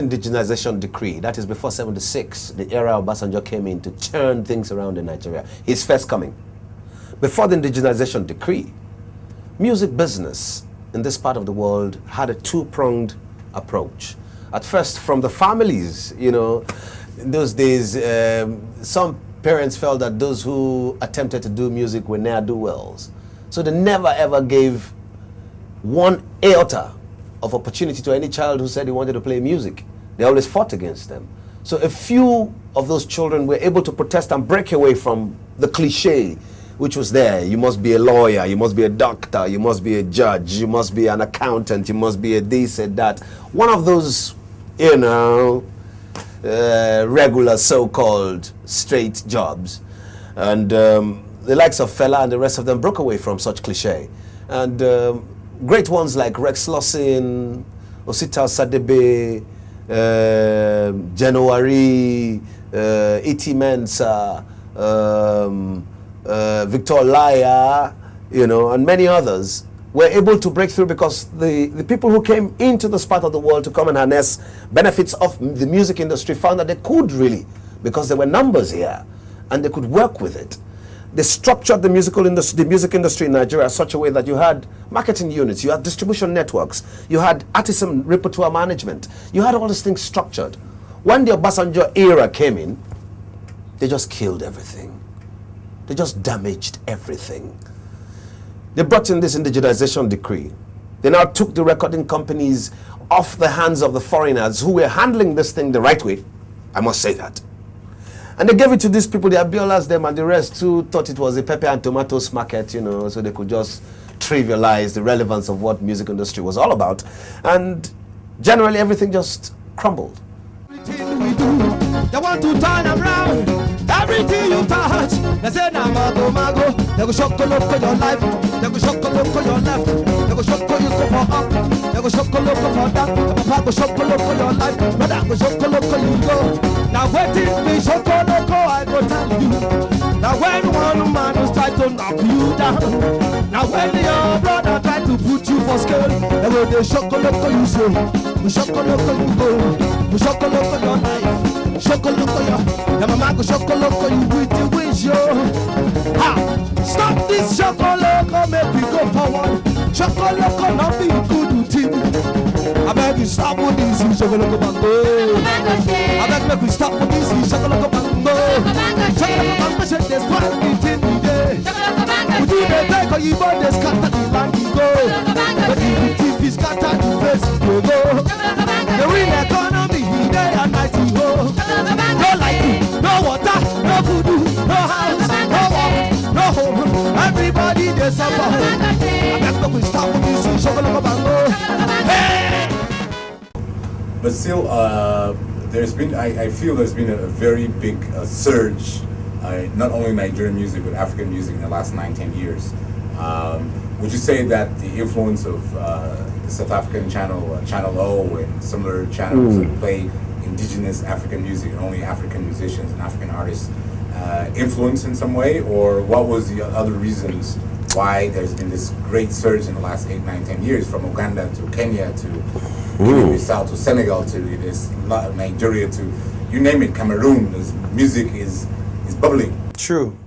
Indigenization decree, that is before 76, the era of Obasanjo came in to turn things around in Nigeria. His first coming. Before the indigenization decree, music business in this part of the world had a two-pronged approach. At first, from the families, you know, in those days, some parents felt that those who attempted to do music were ne'er-do-wells. So they never ever gave one iota of opportunity to any child who said he wanted to play music. They always fought against them. So a few of those children were able to protest and break away from the cliche which was there. You must be a lawyer, you must be a doctor, you must be a judge, you must be an accountant, you must be a this and that. One of those, you know, regular so-called straight jobs. And the likes of Fela and the rest of them broke away from such cliche. And great ones like Rex Lawson, Osita Sadebe, January, E.T. Mensah, Victor Laya, you know, and many others were able to break through because the people who came into this part of the world to come and harness benefits of the music industry found that they could really, because there were numbers here, and they could work with it. They structured the music industry in Nigeria in such a way that you had marketing units, you had distribution networks, you had artisan repertoire management, you had all these things structured. When the Obasanjo era came in, they just killed everything. They just damaged everything. They brought in this indigenization decree. They now took the recording companies off the hands of the foreigners who were handling this thing the right way. I must say that. And they gave it to these people, the Abiolas, them, and the rest who thought it was a pepper and tomatoes market, you know, so they could just trivialize the relevance of what music industry was all about. And generally, everything just crumbled. Everything we do, they want to turn around. Everything you touch, they say, nah, mago. They go shock your life. They go shock your left. They go shock you go for up. They go shock for down. Papa go shock your life. Brother go shock you go. Now waiting me shock I go tell you. Now when one man is trying to knock you down. Now when your brother try to put you for scale, they go they shock you say. We shock you go. We shock your life. Shokoloko yo, your mama go shokoloko you with the wish yo. Ha! Stop this shokoloko, make we go forward. Shokoloko not be good thing. I beg you stop with this shokoloko bango. I beg make we stop with this shokoloko bango. Shokoloko bango shake this one meeting today. We do the break or you burn the scatter the land you go. But if the TV scatter the face you go. The real economy day and night you go. No light, no water, no food, no house, no walk, no home. Everybody they suffer. I beg we stop with this shokoloko bango. Hey! But still, there's been, I feel there's been a very big surge, not only Nigerian music, but African music in the last 9-10 years. Would you say that the influence of the South African channel, Channel O, and similar channels that play indigenous African music and only African musicians and African artists influence in some way? Or what was the other reasons why there's been this great surge in the last 8, 9, 10 years, from Uganda to Kenya to Guinea-Bissau to Senegal to this Nigeria to, you name it, Cameroon? This music is bubbling. True.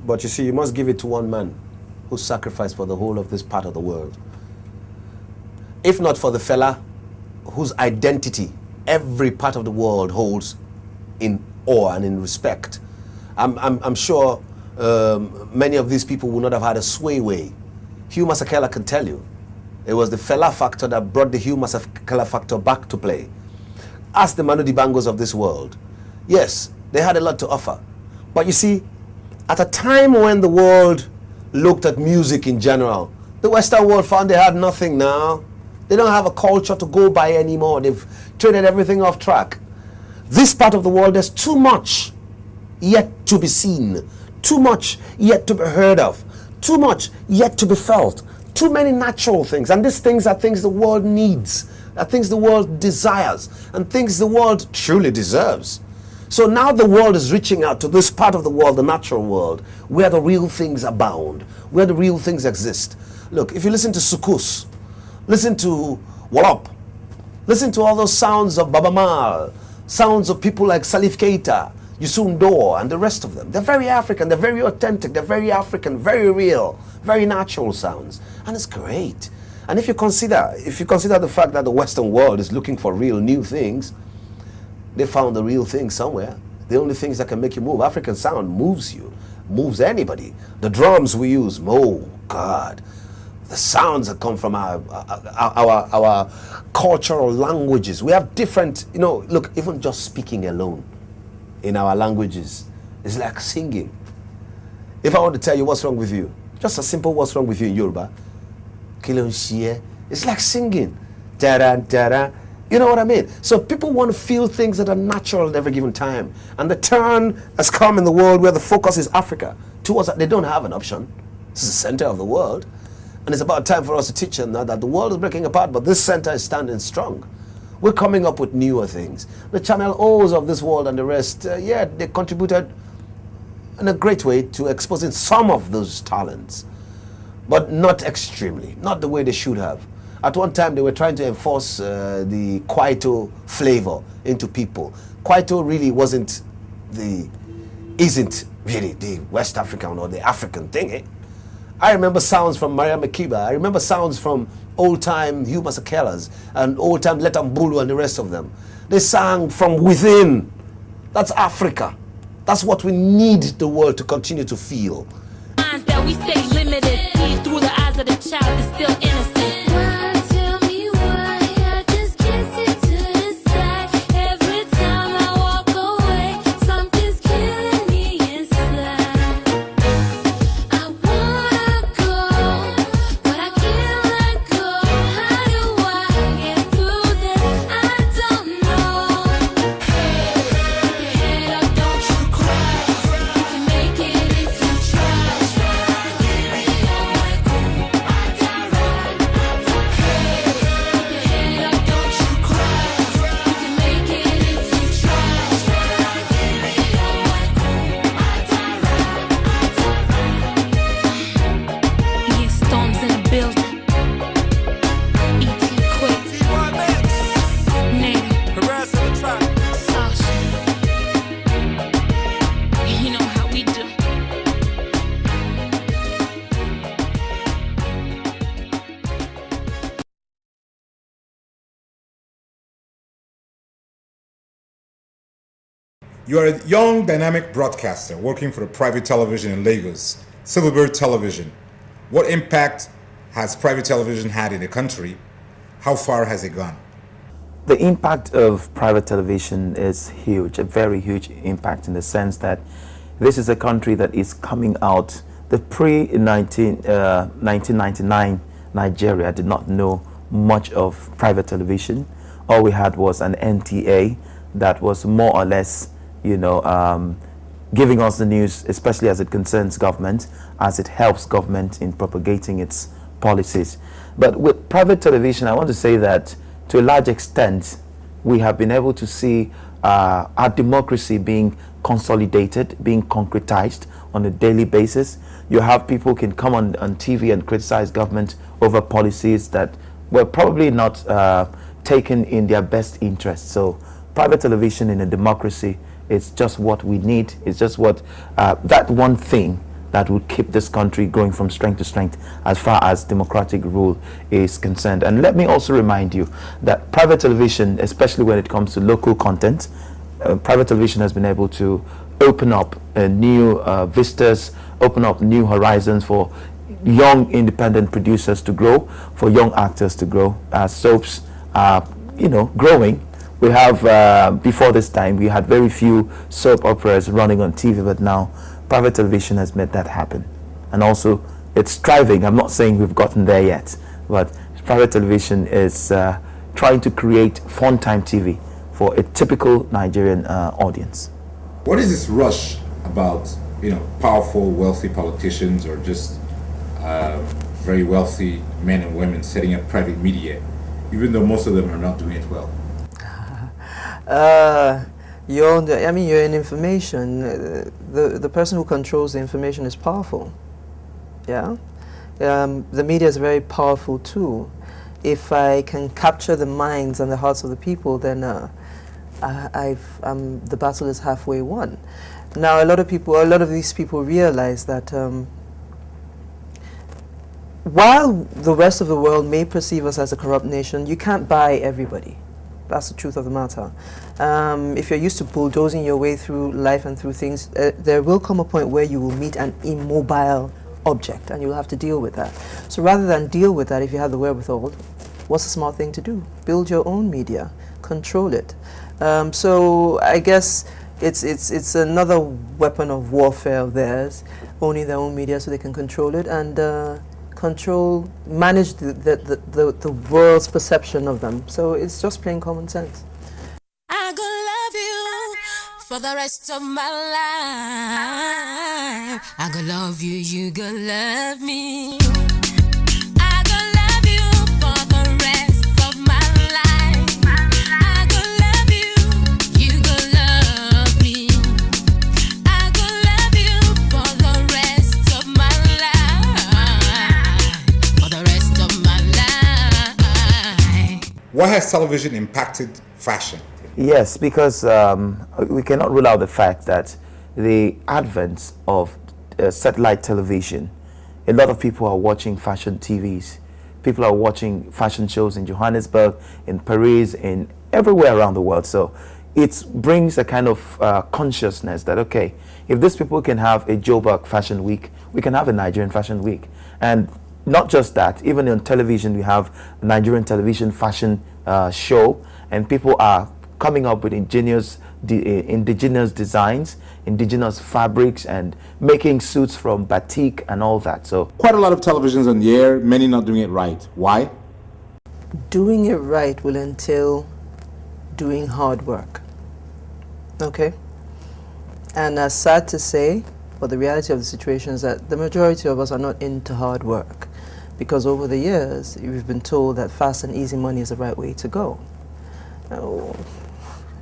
But you see, you must give it to one man who sacrificed for the whole of this part of the world. If not for the fella whose identity every part of the world holds in awe and in respect, I'm sure many of these people would not have had a sway. Hugh Masekela can tell you. It was the Fela factor that brought the Hugh Masekela factor back to play. Ask the Manu Dibangos of this world. Yes, they had a lot to offer. But you see, at a time when the world looked at music in general, the Western world found they had nothing now. They don't have a culture to go by anymore. They've traded everything off track. This part of the world, there's too much yet to be seen, too much yet to be heard of, too much yet to be felt, too many natural things. And these things are things the world needs, are things the world desires, and things the world truly deserves. So now the world is reaching out to this part of the world, the natural world, where the real things abound, where the real things exist. Look, if you listen to Sukus, listen to Wallop, Listen to all those sounds of Baba Mal, sounds of people like Salif Keita, Youssou N'Dour, and the rest of them. They're very African, they're very authentic, they're very African, very real, very natural sounds. And it's great. And if you consider the fact that the Western world is looking for real new things, they found the real thing somewhere. The only things that can make you move. African sound moves you, moves anybody. The drums we use, oh God. The sounds that come from our cultural languages. We have different, look, even just speaking alone in our languages is like singing. If I want to tell you what's wrong with you, just a simple what's wrong with you in Yoruba, it's like singing. You know what I mean? So people want to feel things that are natural at every given time. And the turn has come in the world where the focus is Africa. Towards that, they don't have an option. This is the center of the world. And it's about time for us to teach them now that the world is breaking apart, but this center is standing strong. We're coming up with newer things. The Channel O's of this world and the rest, they contributed in a great way to exposing some of those talents, but not extremely, not the way they should have. At one time, they were trying to enforce the Kwaito flavor into people. Kwaito really isn't really the West African or the African thing. Eh? I remember sounds from Maria Makiba. I remember sounds from old-time Hugh Masakelas and old-time Letambulu and the rest of them. They sang from within. That's Africa. That's what we need the world to continue to feel. That we stay limited, see through the eyes of the child is still innocent. You are a young, dynamic broadcaster working for a private television in Lagos, Silverbird Television. What impact has private television had in the country? How far has it gone? The impact of private television is huge, a very huge impact in the sense that this is a country that is coming out. The pre-1999 Nigeria did not know much of private television. All we had was an NTA that was more or less giving us the news, especially as it concerns government, as it helps government in propagating its policies. But with private television, I want to say that to a large extent, we have been able to see our democracy being consolidated, being concretized on a daily basis. You have people who can come on TV and criticize government over policies that were probably not taken in their best interest. So private television in a democracy, it's just what we need. It's just what that one thing that would keep this country going from strength to strength as far as democratic rule is concerned. And let me also remind you that private television, especially when it comes to local content, private television has been able to open up new vistas, open up new horizons for young independent producers to grow, for young actors to grow. Soaps are, growing. We have, before this time, we had very few soap operas running on TV, but now private television has made that happen. And also, it's striving. I'm not saying we've gotten there yet, but private television is trying to create fun time TV for a typical Nigerian audience. What is this rush about, powerful, wealthy politicians or just very wealthy men and women setting up private media, even though most of them are not doing it well? You're in information. The person who controls the information is powerful. Yeah, the media is a very powerful tool. if I can capture the minds and the hearts of the people, then the battle is halfway won. Now, a lot of these people realize that while the rest of the world may perceive us as a corrupt nation, you can't buy everybody. That's the truth of the matter. If you're used to bulldozing your way through life and through things, there will come a point where you will meet an immobile object, and you'll have to deal with that. So rather than deal with that, if you have the wherewithal, what's a smart thing to do? Build your own media, control it. So I guess it's another weapon of warfare of theirs, owning their own media so they can control it and manage the world's perception of them. So it's just plain common sense. I gonna love you for the rest of my life. I gonna love you, you gonna love me. I gonna love you for the rest of my life. I gonna love you, you gonna love me. I gonna love you for the rest of my life. For the rest of my life. What has television impacted fashion? Yes, because we cannot rule out the fact that the advent of satellite television, a lot of people are watching fashion TVs. People are watching fashion shows in Johannesburg, in Paris, in everywhere around the world. So it brings a kind of consciousness that, okay, if these people can have a Joburg Fashion Week, we can have a Nigerian Fashion Week. And not just that, even on television, we have a Nigerian television fashion show, and people are coming up with indigenous designs, indigenous fabrics, and making suits from batik and all that. So Quite a lot of televisions on the air, many not doing it right. Why? Doing it right will entail doing hard work. Okay? And sad to say, but the reality of the situation is that the majority of us are not into hard work, because over the years, we've been told that fast and easy money is the right way to go. Oh,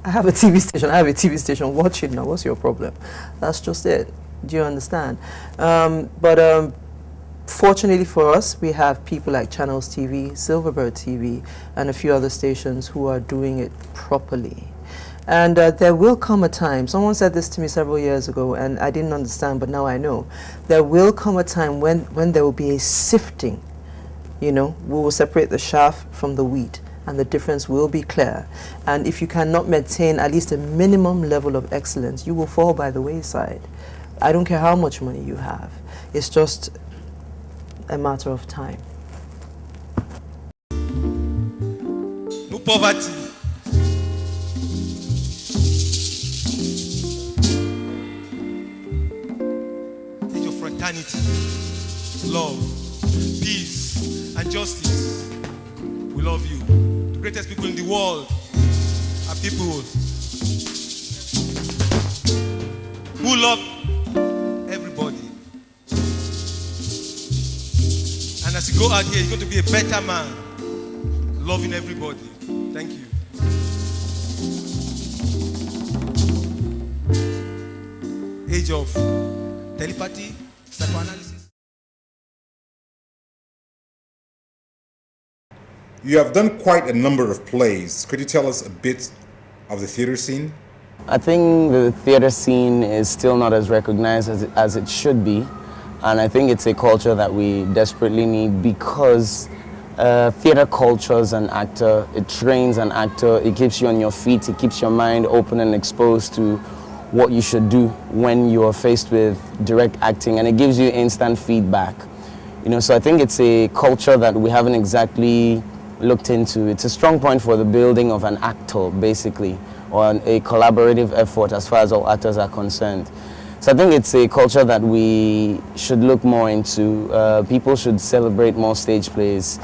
I have a TV station, watch it now, what's your problem? That's just it. Do you understand? But fortunately for us, we have people like Channels TV, Silverbird TV, and a few other stations who are doing it properly. And there will come a time, someone said this to me several years ago, and I didn't understand, but now I know. There will come a time when there will be a sifting. You know, we will separate the chaff from the wheat, and the difference will be clear. And if you cannot maintain at least a minimum level of excellence, you will fall by the wayside. I don't care how much money you have. It's just a matter of time. No poverty. Take your fraternity, love, peace, and justice. We love you. The greatest people in the world are people who love everybody. And as you go out here, you're going to be a better man, loving everybody. Thank you. Age of telepathy, psychoanalysis. You have done quite a number of plays. Could you tell us a bit of the theater scene? I think the theater scene is still not as recognized as it should be. And I think it's a culture that we desperately need, because theater culture as an actor, it trains an actor, it keeps you on your feet, it keeps your mind open and exposed to what you should do when you are faced with direct acting, and it gives you instant feedback. You know, so I think it's a culture that we haven't exactly looked into. It's a strong point for the building of an actor, basically, or a collaborative effort as far as all actors are concerned. So I think it's a culture that we should look more into. People should celebrate more stage plays.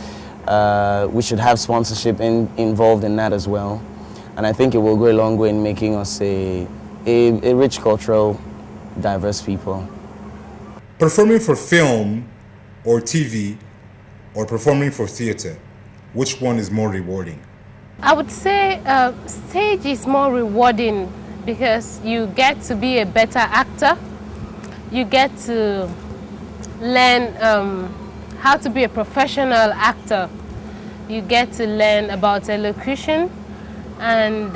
We should have sponsorship involved in that as well. And I think it will go a long way in making us a rich cultural, diverse people. Performing for film or TV or performing for theater, which one is more rewarding? I would say stage is more rewarding because you get to be a better actor. You get to learn how to be a professional actor. You get to learn about elocution and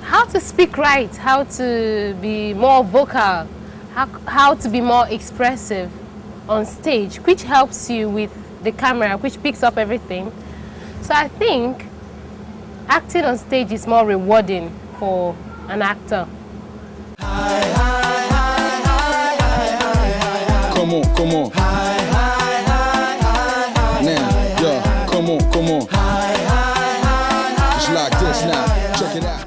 how to speak right, how to be more vocal, how to be more expressive on stage, which helps you with the camera, which picks up everything. So I think acting on stage is more rewarding for an actor. Come on, come on. Now, yeah, come on, come on. It's like this now. Check it out.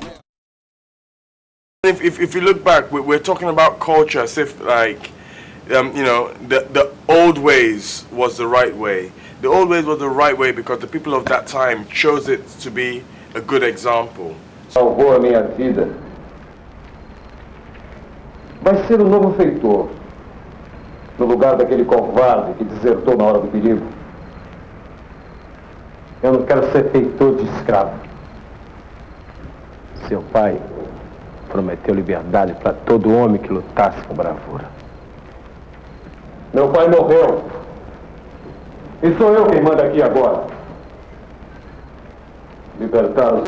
If you look back, we're talking about culture as if like, you know, the old ways was the right way. The old ways was the right way because the people of that time chose it to be a good example. Salvou a minha vida. Vai ser o novo feitor, no lugar daquele covarde que desertou na hora do perigo. Eu não quero ser feitor de escravo. Seu pai prometeu liberdade para todo homem que lutasse com bravura. Meu pai morreu. E sou eu quem manda aqui agora. Libertar os